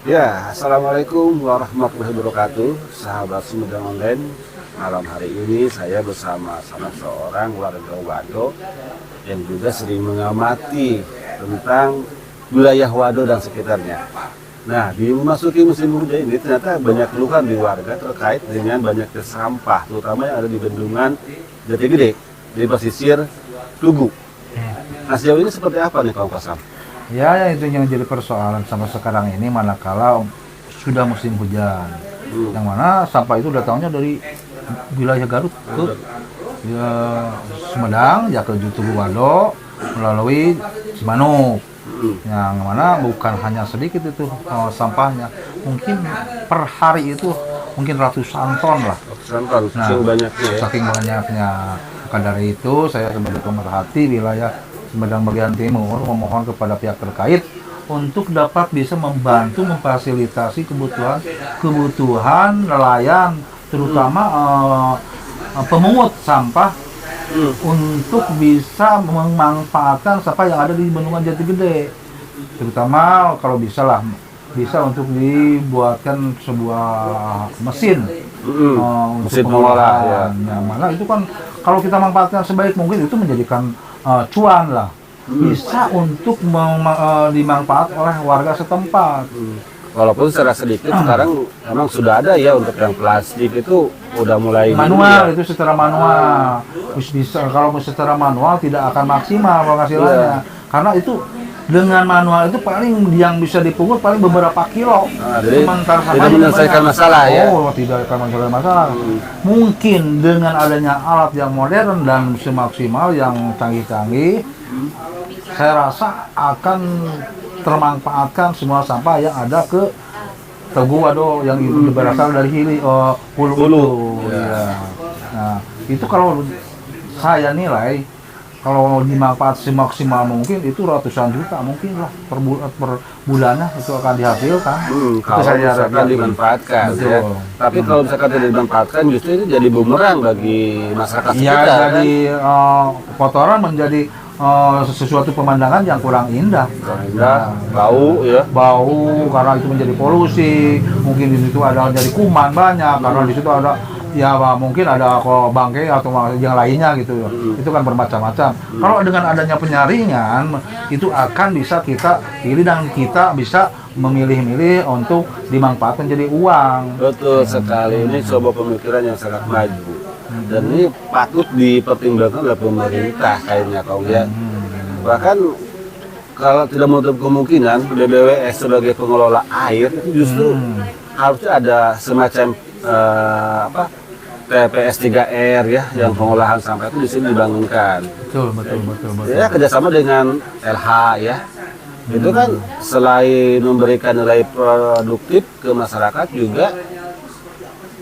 Ya, Assalamualaikum warahmatullahi wabarakatuh, sahabat Sumedang Online. Malam hari ini saya bersama salah seorang warga Wado yang juga sering mengamati tentang wilayah Wado dan sekitarnya. Nah, di memasuki musim hujan ini ternyata banyak keluhan di warga terkait dengan banyaknya sampah, terutama yang ada di bendungan Jati Gede, di pesisir Tugu. Nah, sejauh ini seperti apa nih Kang Pasam? Ya, yang itu yang jadi persoalan sampai sekarang ini manakala sudah musim hujan, yang mana sampah itu datangnya dari wilayah Garut ke ya, Sumedang, ya ke Tugu Wado melalui Cimanuk, yang mana bukan hanya sedikit itu sampahnya, mungkin per hari itu mungkin ratusan ton lah. Saking banyaknya ya. Saking banyaknya. Maka dari itu saya sebagai pemerhati wilayah Sumedang bagian timur memohon kepada pihak terkait untuk dapat bisa membantu memfasilitasi kebutuhan nelayan, terutama pemungut sampah untuk bisa memanfaatkan sampah yang ada di bendungan Jati Gede, terutama kalau bisa untuk dibuatkan sebuah mesin untuk pengolahan. Ya, mana itu kan kalau kita manfaatkan sebaik mungkin itu menjadikan cuan lah, bisa untuk dimanfaat oleh warga setempat. Walaupun secara sedikit sekarang memang sudah ada ya untuk yang plastik itu udah mulai manual itu secara manual. Bisa kalau secara manual tidak akan maksimal penghasilannya, karena itu dengan manual itu paling yang bisa dipungut paling beberapa kilo. Jadi tidak menyelesaikan masalah ya. Tidak akan menyelesaikan masalah. Mungkin dengan adanya alat yang modern dan semaksimal yang canggih-canggih, saya rasa akan termanfaatkan semua sampah yang ada ke Tugu Wado yang itu berasal dari hulu. Ya. Nah, itu kalau saya nilai kalau dimanfaat semaksimal mungkin itu ratusan juta mungkin lah per bulannya itu akan dihasilkan. Kalau misalkan dimanfaatkan ya. Tapi kalau misalkan tidak dimanfaatkan justru itu jadi bumerang bagi masyarakat sekitar. Ya, jadi kotoran menjadi sesuatu pemandangan yang kurang indah. Bau ya. Bau karena itu menjadi polusi. Mungkin di situ ada jadi kuman banyak karena di situ ada ya mungkin ada bangkai atau yang lainnya gitu. Itu kan bermacam-macam. Kalau dengan adanya penyaringan itu akan bisa kita pilih dan kita bisa memilih-milih untuk dimanfaatkan jadi uang. Betul sekali, ini sebuah pemikiran yang sangat maju. Dan ini patut dipertimbangkan oleh pemerintah kayaknya kau ya. Bahkan kalau tidak menutup kemungkinan BBWS sebagai pengelola air itu justru harusnya ada semacam TPS 3R ya, yang pengolahan sampah itu di sini dibangunkan. Betul. Ya, kerjasama dengan LH ya. Itu kan selain memberikan nilai produktif ke masyarakat juga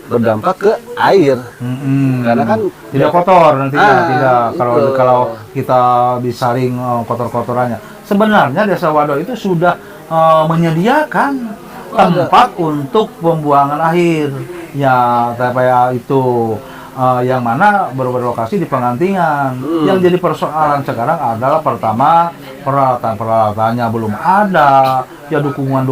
berdampak ke air. Karena kan tidak kotor nantinya, tidak kalau kita disaring kotor-kotorannya. Sebenarnya Desa Wado itu sudah menyediakan tempat untuk pembuangan air. Ya, TPA itu yang mana berlokasi di Pengantingan. Yang jadi persoalan sekarang adalah pertama peralatannya belum ada, ya dukungan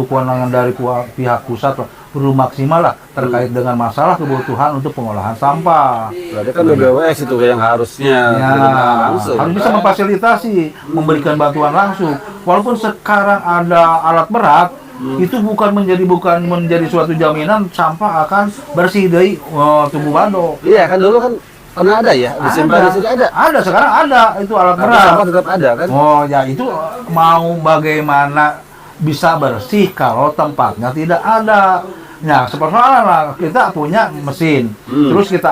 dari pihak pusat belum maksimal lah terkait dengan masalah kebutuhan untuk pengolahan sampah. Berarti kan BBWS itu yang harusnya langsung harus bisa memfasilitasi, memberikan bantuan langsung. Walaupun sekarang ada alat berat, itu bukan menjadi suatu jaminan sampah akan bersih dari Tugu Wado. Iya kan dulu kan pernah ada ya, disimpan di sini ada. Ada, sekarang ada itu alat berat. Sampah tetap ada kan? Oh ya, itu mau bagaimana bisa bersih kalau tempatnya tidak ada. Nah, seperti kita punya mesin, terus kita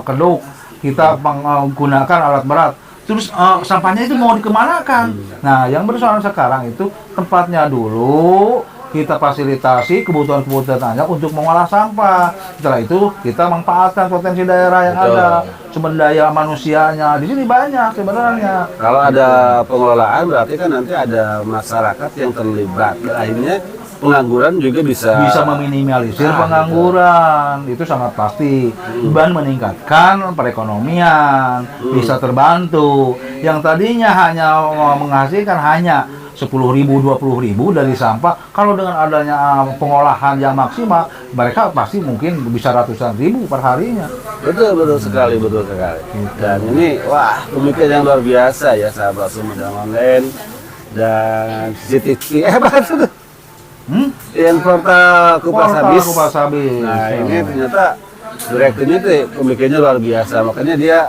keduk, kita menggunakan alat berat. Terus sampahnya itu mau dikemanakan? Nah, yang bersoal sekarang itu tempatnya dulu kita fasilitasi kebutuhan-kebutuhannya untuk mengolah sampah. Setelah itu kita manfaatkan potensi daerah yang ada, sumber daya manusianya di sini banyak sebenarnya. Kalau ada pengelolaan berarti kan nanti ada masyarakat yang terlibat. Akhirnya pengangguran juga bisa meminimalisir pengangguran, itu sangat pasti. Dan meningkatkan perekonomian, bisa terbantu. Yang tadinya hanya menghasilkan hanya 10.000, 20.000 dari sampah. Kalau dengan adanya pengolahan yang maksimal, mereka pasti mungkin bisa ratusan ribu per harinya. Betul sekali, betul sekali. Dan ini, wah, pemikiran yang luar biasa ya, sahabat Sumedang Online dan CCTV. Betul. Yang portal Kupas Habis. Kupas Habis. Nah, ini ternyata direkturnya itu pemikirannya luar biasa. Makanya dia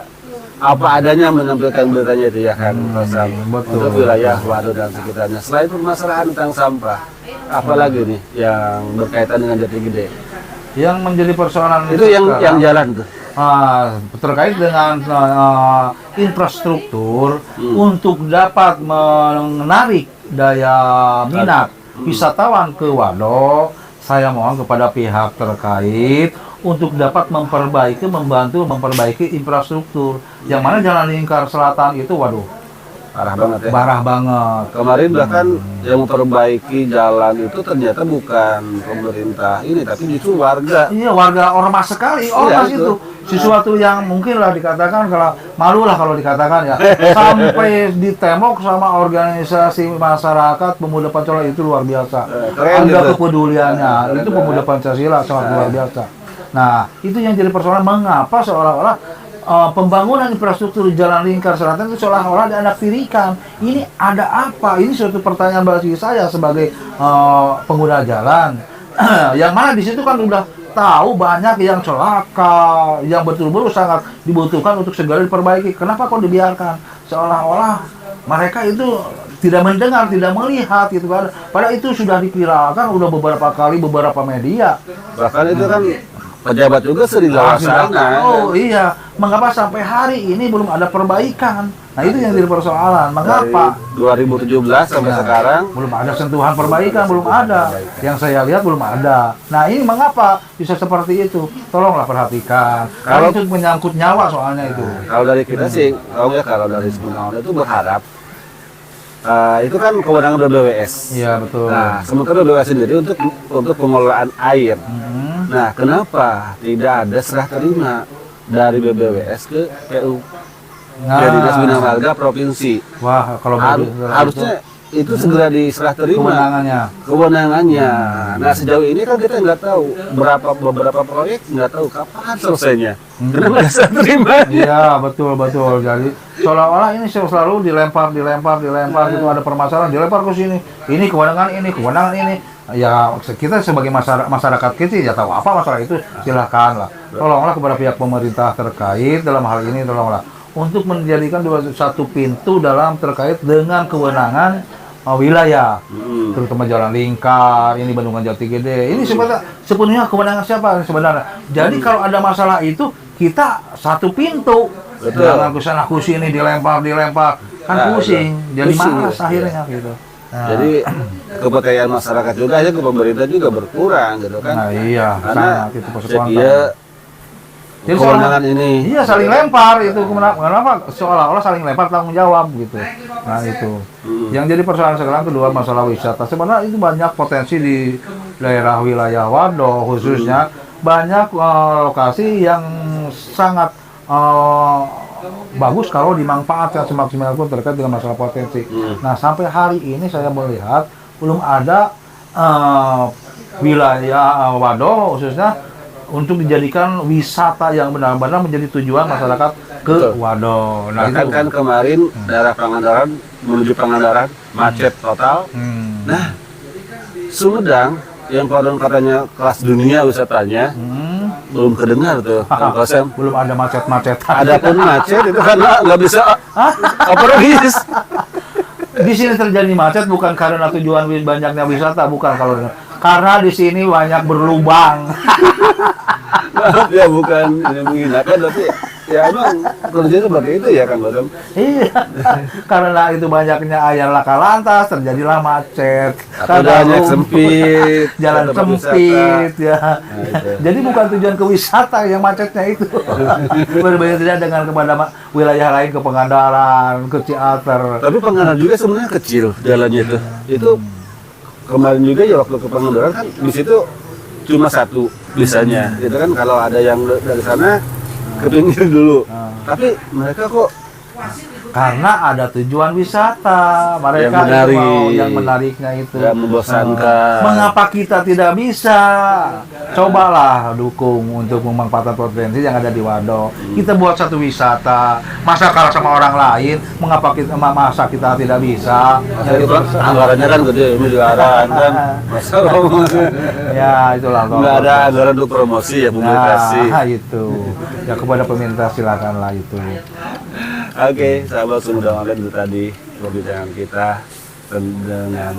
apa adanya menampilkan beritanya itu ya kan, betul. Untuk wilayah Waduk dan sekitarnya. Selain permasalahan tentang sampah, apalagi nih yang berkaitan dengan Jati Gede? Yang menjadi persoalan itu yang jalan tuh. Terkait dengan infrastruktur untuk dapat menarik daya minat wisatawan ke Waduk, saya mohon kepada pihak terkait untuk dapat membantu memperbaiki infrastruktur. Yang mana Jalan Lingkar Selatan itu, waduh, parah banget ya. Parah banget. Kemarin bahkan yang memperbaiki jalan itu ternyata bukan pemerintah ini, tapi justru warga. Iya, warga ormas sekali, ormas itu. Sesuatu yang mungkin lah dikatakan, kalau malu lah kalau dikatakan ya. Sampai ditemok sama organisasi masyarakat pemuda Pancasila, itu luar biasa. Ada gitu kepeduliannya, itu pemuda Pancasila sangat luar biasa. Nah, itu yang jadi persoalan, mengapa seolah-olah pembangunan infrastruktur Jalan Lingkar Selatan itu seolah-olah dianaktirikan. Ini ada apa? Ini suatu pertanyaan bagi saya sebagai pengguna jalan. Yang mana di situ kan udah tahu banyak yang celaka, yang betul-betul sangat dibutuhkan untuk segera diperbaiki. Kenapa kok dibiarkan? Seolah-olah mereka itu tidak mendengar, tidak melihat gitu kan. Padahal itu sudah dipiralkan udah beberapa kali beberapa media. Bahkan itu kan pejabat juga sering lewat sana. Oh iya, mengapa sampai hari ini belum ada perbaikan? Nah, itu yang jadi persoalan. Mengapa? Dari 2017 sampai sekarang belum ada sentuhan perbaikan, belum ada. Yang saya lihat belum ada. Nah, ini mengapa bisa seperti itu? Tolonglah perhatikan. Kalau itu menyangkut nyawa soalnya itu. Kalau dari kita sih, kalau dari Sumedang itu berharap itu kan kewenangan BBWS. Iya, betul. Nah, sementara BBWS sendiri untuk pengelolaan air. Nah, kenapa tidak ada serah terima dari BBWS ke PU? Dari Dinas Bina Marga Provinsi. Wah, kalau harusnya itu segera diserah terima kewenangannya. Nah, sejauh ini kan kita nggak tahu beberapa proyek, nggak tahu kapan selesainya. Kenapa nggak serah terima? Iya, betul. Jadi seolah-olah ini selalu dilempar gitu, ada permasalahan dilempar ke sini. Ini kewenangan ini. Ya, kita sebagai masyarakat kecil ya tahu apa masalah itu, silakan lah. Tolonglah kepada pihak pemerintah terkait dalam hal ini, tolonglah untuk menjadikan satu pintu dalam terkait dengan kewenangan wilayah, terutama Jalan Lingkar, ini Bendungan Jati Gede. Ini sepenuhnya kewenangan siapa sebenarnya? Jadi kalau ada masalah itu kita satu pintu, jangan kesana kesini dilempar, kan pusing, jadi malas akhirnya gitu. Nah. Jadi kepercayaan masyarakat juga aja ke pemerintah juga berkurang gitu kan. Nah iya, karena jadi kewenangan ini. Iya, saling lempar itu. Kenapa seolah-olah saling lempar tanggung jawab gitu. Nah itu. Yang jadi persoalan sekarang kedua masalah wisata. Sebenarnya itu banyak potensi di daerah wilayah Waduk khususnya, banyak lokasi yang sangat bagus kalau dimanfaatkan semaksimal pun terkait dengan masalah potensi. Nah, sampai hari ini saya melihat belum ada wilayah Waduk khususnya untuk dijadikan wisata yang benar-benar menjadi tujuan masyarakat ke Waduk. Nah, itu kan kemarin daerah Pangandaran menuju Pangandaran macet total. Nah, Sumedang yang konon katanya kelas dunia wisatanya belum kedengar tuh, Kang Kosem. Belum ada macet-macetan. Adapun macet itu karena nggak bisa operis. Di sini terjadi macet bukan karena tujuan banyaknya wisata, bukan kalau karena di sini banyak berlubang. Ya bukan menghinakan, tapi ya emang kondisinya seperti itu ya Kang Kosem. Iya, karena itu banyaknya air laka lantas terjadilah macet. Jalan sempit, jalan sempit ya. Nah, jadi bukan tujuan ke wisata yang macetnya itu. Berbeda tidak dengan kepada wilayah lain ke Pangandaran, ke Ciater. Tapi Pangandaran juga sebenarnya kecil jalannya itu. Itu kemarin juga ya waktu ke Pangandaran kan di situ cuma satu bisanya. Itu kan kalau ada yang dari sana ke pinggir dulu. Tapi mereka kok karena ada tujuan wisata mereka Yang menarik. mau yang menariknya itu Nggak membosankan. mengapa kita tidak bisa cobalah dukung untuk memanfaatkan potensi yang ada di Waduk. Kita buat satu wisata, masa kalah sama orang lain, mengapa kita masa kita tidak bisa. Masa itu anggarannya kan gede, miliaran kan. Masa Ya itulah nggak ada anggaran untuk promosi ya, publikasi. Nah, itu ya kepada pemerintah silakanlah itu. Oke, sahabat Sumedang Online, itu tadi perbincangan kita dengan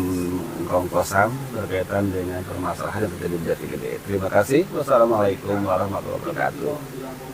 Kong Kosam berkaitan dengan permasalahan yang terjadi di Jati Gede. Terima kasih. Wassalamualaikum warahmatullahi wabarakatuh.